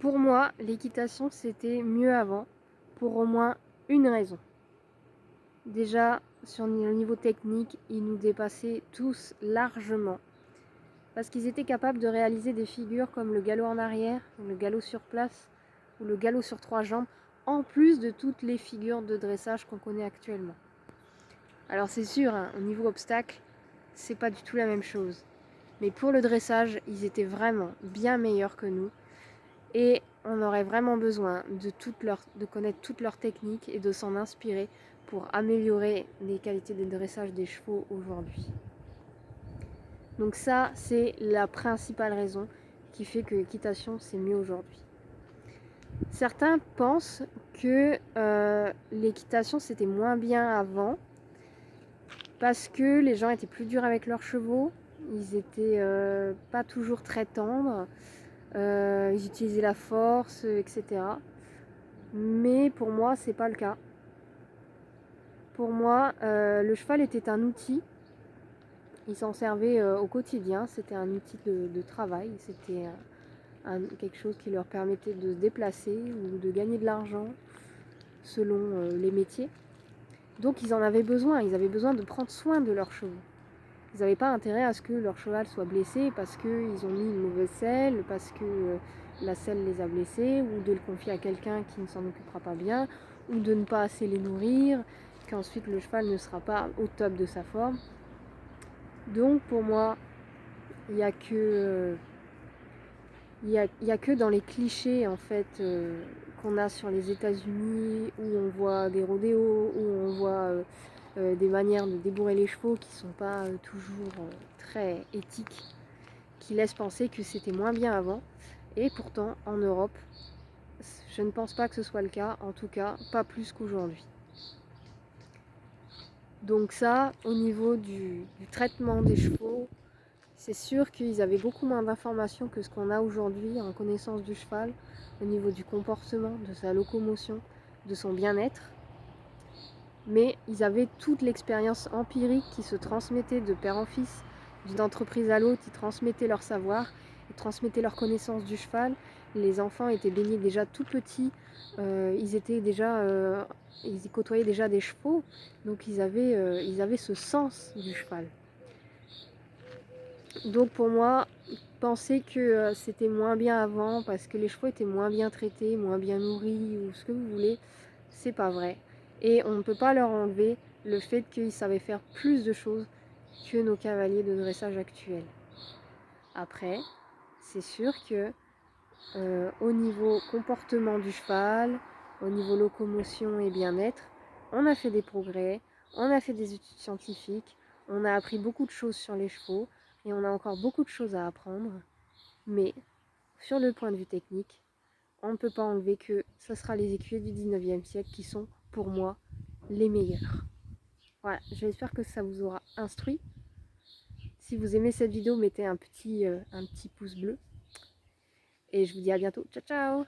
Pour moi, l'équitation c'était mieux avant, pour au moins une raison. Déjà, sur le niveau technique, ils nous dépassaient tous largement. Parce qu'ils étaient capables de réaliser des figures comme le galop en arrière, le galop sur place ou le galop sur 3 jambes, en plus de toutes les figures de dressage qu'on connaît actuellement. Alors c'est sûr, hein, au niveau obstacle, c'est pas du tout la même chose. Mais pour le dressage, ils étaient vraiment bien meilleurs que nous. Et on aurait vraiment besoin de connaître toutes leurs techniques et de s'en inspirer pour améliorer les qualités de dressage des chevaux aujourd'hui. Donc ça, c'est la principale raison qui fait que l'équitation, c'est mieux aujourd'hui. Certains pensent que l'équitation, c'était moins bien avant parce que les gens étaient plus durs avec leurs chevaux, ils étaient pas toujours très tendres, ils utilisaient la force, etc. Mais pour moi, c'est pas le cas. Pour moi, le cheval était un outil. Il s'en servait au quotidien. C'était un outil de travail. C'était quelque chose qui leur permettait de se déplacer ou de gagner de l'argent selon les métiers. Donc ils en avaient besoin. Ils avaient besoin de prendre soin de leurs chevaux. Ils n'avaient pas intérêt à ce que leur cheval soit blessé parce qu'ils ont mis une mauvaise selle, parce que la selle les a blessés, ou de le confier à quelqu'un qui ne s'en occupera pas bien, ou de ne pas assez les nourrir, qu'ensuite le cheval ne sera pas au top de sa forme. Donc pour moi, il n'y a que dans les clichés en fait qu'on a sur les États-Unis, où on voit des rodéos, où on voit des manières de débourrer les chevaux qui sont pas toujours très éthiques, qui laissent penser que c'était moins bien avant. Et pourtant, en Europe, je ne pense pas que ce soit le cas, en tout cas pas plus qu'aujourd'hui. Donc ça, au niveau du traitement des chevaux, c'est sûr qu'ils avaient beaucoup moins d'informations que ce qu'on a aujourd'hui en connaissance du cheval, au niveau du comportement, de sa locomotion, de son bien-être. Mais ils avaient toute l'expérience empirique qui se transmettait de père en fils, d'une entreprise à l'autre. Ils transmettaient leur savoir, ils transmettaient leur connaissance du cheval. Les enfants étaient baignés déjà tout petits, ils côtoyaient déjà des chevaux, donc ils avaient ce sens du cheval. Donc pour moi, penser que c'était moins bien avant parce que les chevaux étaient moins bien traités, moins bien nourris ou ce que vous voulez, c'est pas vrai. Et on ne peut pas leur enlever le fait qu'ils savaient faire plus de choses que nos cavaliers de dressage actuels. Après, c'est sûr que au niveau comportement du cheval, au niveau locomotion et bien-être, on a fait des progrès, on a fait des études scientifiques, on a appris beaucoup de choses sur les chevaux et on a encore beaucoup de choses à apprendre. Mais sur le point de vue technique, on ne peut pas enlever que ce sera les écuyers du 19e siècle qui sont pour moi les meilleurs. Voilà, j'espère que ça vous aura instruit. Si vous aimez cette vidéo, mettez un petit pouce bleu. Et je vous dis à bientôt. Ciao ciao!